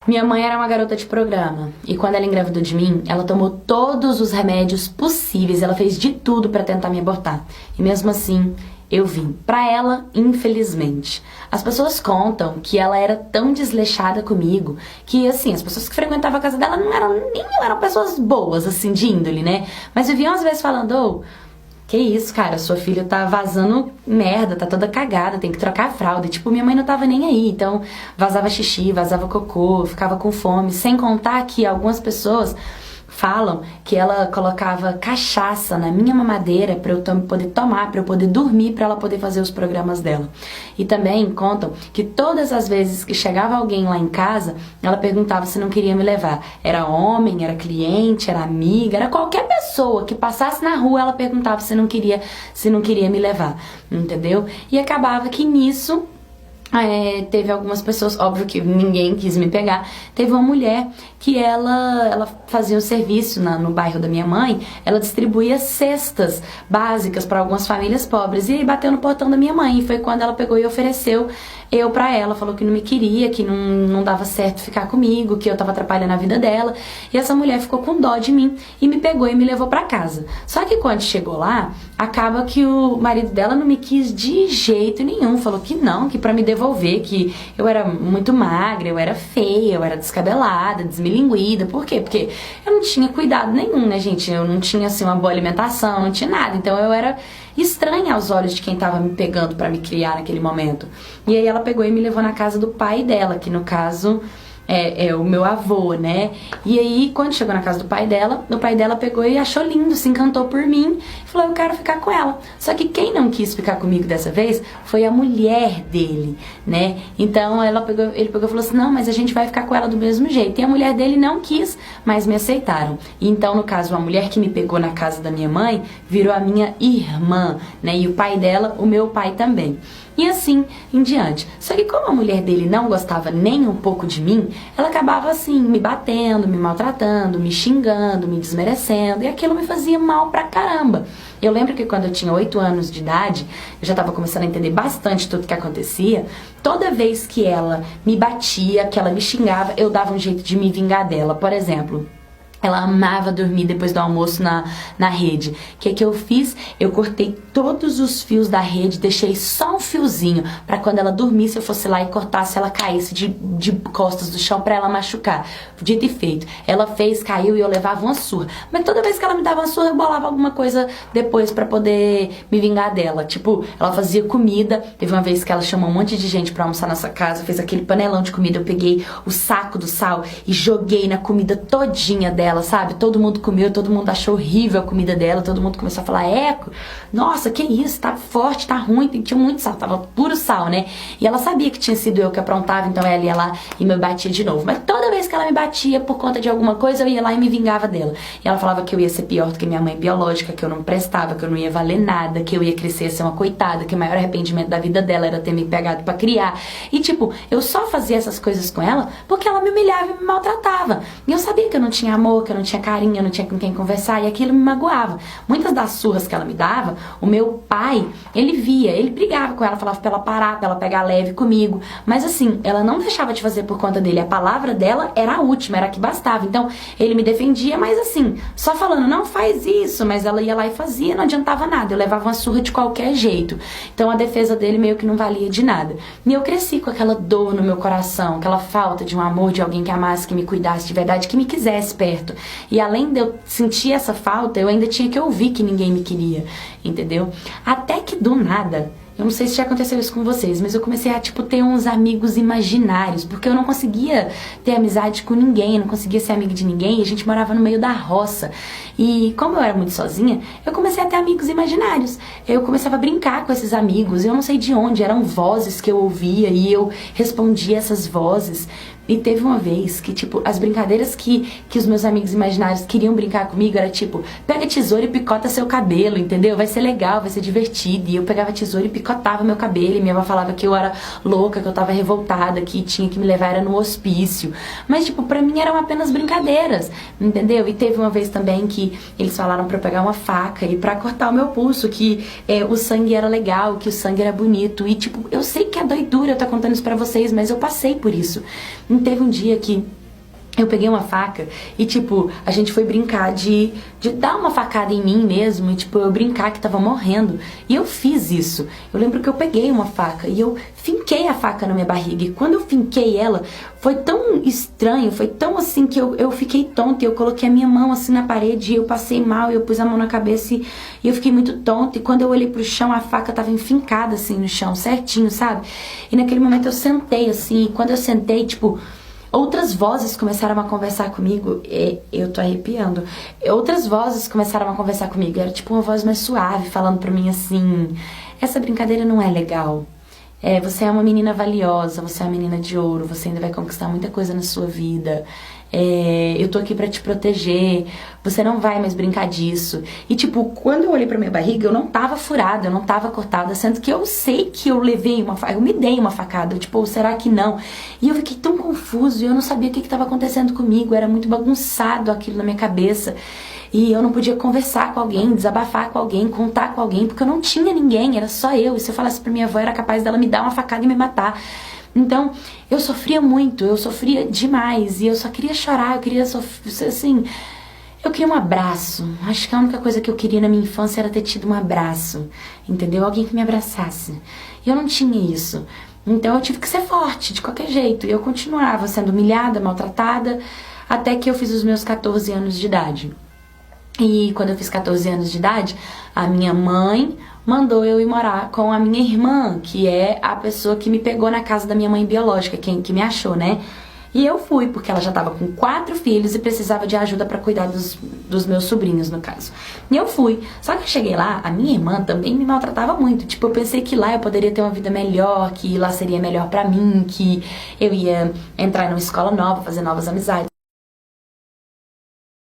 Minha mãe era uma garota de programa e quando ela engravidou de mim, ela tomou todos os remédios possíveis, ela fez de tudo pra tentar me abortar. E mesmo assim, eu vim. Pra ela, infelizmente. As pessoas contam que ela era tão desleixada comigo que, assim, as pessoas que frequentavam a casa dela não eram pessoas boas, assim, de índole, né? Mas viviam às vezes falando, ô, que isso, cara, sua filha tá vazando merda, tá toda cagada, tem que trocar a fralda. E, tipo, minha mãe não tava nem aí, então vazava xixi, vazava cocô, ficava com fome. Sem contar que algumas pessoas falam que ela colocava cachaça na minha mamadeira pra eu poder tomar, pra eu poder dormir, pra ela poder fazer os programas dela. E também contam que todas as vezes que chegava alguém lá em casa, ela perguntava se não queria me levar. Era homem, era cliente, era amiga, era qualquer pessoa que passasse na rua, ela perguntava se não queria me levar, entendeu? E acabava que nisso teve algumas pessoas, óbvio que ninguém quis me pegar. Teve uma mulher que ela fazia um serviço no bairro da minha mãe, ela distribuía cestas básicas para algumas famílias pobres e bateu no portão da minha mãe. E foi quando ela pegou e ofereceu eu pra ela, falou que não me queria, que não dava certo ficar comigo, que eu tava atrapalhando a vida dela. E essa mulher ficou com dó de mim e me pegou e me levou pra casa. Só que quando chegou lá, acaba que o marido dela não me quis de jeito nenhum, falou que não, que pra me devolver, que eu era muito magra, eu era feia, eu era descabelada, desmilinguida. Por quê? Porque eu não tinha cuidado nenhum, né, gente? Eu não tinha, assim, uma boa alimentação, não tinha nada. Então eu era estranha aos olhos de quem tava me pegando pra me criar naquele momento. E aí ela pegou e me levou na casa do pai dela, que no caso é o meu avô, né? E aí, quando chegou na casa do pai dela, o pai dela pegou e achou lindo, se encantou por mim e falou, eu quero ficar com ela. Só que quem não quis ficar comigo dessa vez foi a mulher dele, né? Então ele pegou e falou assim, não, mas a gente vai ficar com ela do mesmo jeito. E a mulher dele não quis, mas me aceitaram. E então, no caso, a mulher que me pegou na casa da minha mãe virou a minha irmã, né? E o pai dela, o meu pai também. E assim em diante. Só que como a mulher dele não gostava nem um pouco de mim, ela acabava assim, me batendo, me maltratando, me xingando, me desmerecendo. E aquilo me fazia mal pra caramba. Eu lembro que quando eu tinha 8 anos de idade, eu já estava começando a entender bastante tudo que acontecia. Toda vez que ela me batia, que ela me xingava, eu dava um jeito de me vingar dela. Por exemplo, ela amava dormir depois do almoço na rede. O que eu fiz? Eu cortei todos os fios da rede, deixei só um fiozinho pra quando ela dormisse eu fosse lá e cortasse, ela caísse de costas do chão pra ela machucar. Dito e feito. Ela fez, caiu e eu levava uma surra. Mas toda vez que ela me dava uma surra, eu bolava alguma coisa depois pra poder me vingar dela. Tipo, ela fazia comida. Teve uma vez que ela chamou um monte de gente pra almoçar na nossa casa, fez aquele panelão de comida. Eu peguei o saco do sal e joguei na comida todinha dela, sabe? Todo mundo comeu, todo mundo achou horrível a comida dela, todo mundo começou a falar, nossa, que isso, tá forte, tá ruim, tinha muito sal, tava puro sal, né? E ela sabia que tinha sido eu que aprontava, então ela ia lá e me batia de novo. Mas toda vez que ela me batia por conta de alguma coisa, eu ia lá e me vingava dela. E ela falava que eu ia ser pior do que minha mãe biológica, que eu não prestava, que eu não ia valer nada, que eu ia crescer a ser uma coitada, que o maior arrependimento da vida dela era ter me pegado pra criar. E tipo, eu só fazia essas coisas com ela porque ela me humilhava e me maltratava. E eu sabia que eu não tinha amor, que eu não tinha carinho, eu não tinha com quem conversar, e aquilo me magoava. Muitas das surras que ela me dava, o meu pai, ele via, ele brigava com ela, falava pra ela parar, pra ela pegar leve comigo, mas assim, ela não deixava de fazer por conta dele, a palavra dela era a última, era a que bastava, então ele me defendia, mas assim, só falando, não faz isso, mas ela ia lá e fazia, não adiantava nada, eu levava uma surra de qualquer jeito, então a defesa dele meio que não valia de nada, e eu cresci com aquela dor no meu coração, aquela falta de um amor, de alguém que amasse, que me cuidasse de verdade, que me quisesse perto. E além de eu sentir essa falta, eu ainda tinha que ouvir que ninguém me queria, entendeu? Até que do nada, eu não sei se já aconteceu isso com vocês, mas eu comecei a, tipo, ter uns amigos imaginários, porque eu não conseguia ter amizade com ninguém, eu não conseguia ser amiga de ninguém, e a gente morava no meio da roça. E como eu era muito sozinha, eu comecei a ter amigos imaginários. Eu começava a brincar com esses amigos, eu não sei de onde, eram vozes que eu ouvia e eu respondia essas vozes. E teve uma vez que, tipo, as brincadeiras que os meus amigos imaginários queriam brincar comigo era tipo, pega tesoura e picota seu cabelo, entendeu? Vai ser legal, vai ser divertido. E eu pegava tesoura e picotava meu cabelo. E minha avó falava que eu era louca, que eu tava revoltada, que tinha que me levar era no hospício. Mas, tipo, pra mim eram apenas brincadeiras, entendeu? E teve uma vez também que eles falaram pra eu pegar uma faca e pra cortar o meu pulso, que o sangue era legal, que o sangue era bonito. E, tipo, eu sei que é doidura eu tá contando isso pra vocês, mas eu passei por isso. Teve um dia que eu peguei uma faca e, tipo, a gente foi brincar de dar uma facada em mim mesmo e, tipo, eu brincar que tava morrendo. E eu fiz isso. Eu lembro que eu peguei uma faca e eu finquei a faca na minha barriga. E quando eu finquei ela, foi tão estranho, foi tão assim que eu fiquei tonta. E eu coloquei a minha mão assim na parede e eu passei mal e eu pus a mão na cabeça e eu fiquei muito tonta. E quando eu olhei pro chão, a faca tava enfincada assim no chão, certinho, sabe? E naquele momento eu sentei assim. E quando eu sentei, tipo... outras vozes começaram a conversar comigo, eu tô arrepiando. Outras vozes começaram a conversar comigo, era tipo uma voz mais suave, falando pra mim assim: essa brincadeira não é legal. Você é uma menina valiosa, você é uma menina de ouro, você ainda vai conquistar muita coisa na sua vida. Eu tô aqui pra te proteger, você não vai mais brincar disso. E tipo, quando eu olhei pra minha barriga, eu não tava furada, eu não tava cortada, sendo que eu sei que eu levei uma facada, eu me dei uma facada, tipo, será que não? E eu fiquei tão confuso, e eu não sabia o que tava acontecendo comigo, era muito bagunçado aquilo na minha cabeça. E eu não podia conversar com alguém, desabafar com alguém, contar com alguém, porque eu não tinha ninguém, era só eu. E se eu falasse pra minha avó, era capaz dela me dar uma facada e me matar. Então, eu sofria muito, eu sofria demais, e eu só queria chorar, eu queria assim, eu queria um abraço. Acho que a única coisa que eu queria na minha infância era ter tido um abraço, entendeu? Alguém que me abraçasse. E eu não tinha isso. Então eu tive que ser forte, de qualquer jeito. E eu continuava sendo humilhada, maltratada, até que eu fiz os meus 14 anos de idade. E quando eu fiz 14 anos de idade, a minha mãe mandou eu ir morar com a minha irmã, que é a pessoa que me pegou na casa da minha mãe biológica, que me achou, né? E eu fui, porque ela já tava com 4 filhos e precisava de ajuda pra cuidar dos meus sobrinhos, no caso. E eu fui. Só que eu cheguei lá, a minha irmã também me maltratava muito. Tipo, eu pensei que lá eu poderia ter uma vida melhor, que lá seria melhor pra mim, que eu ia entrar numa escola nova, fazer novas amizades.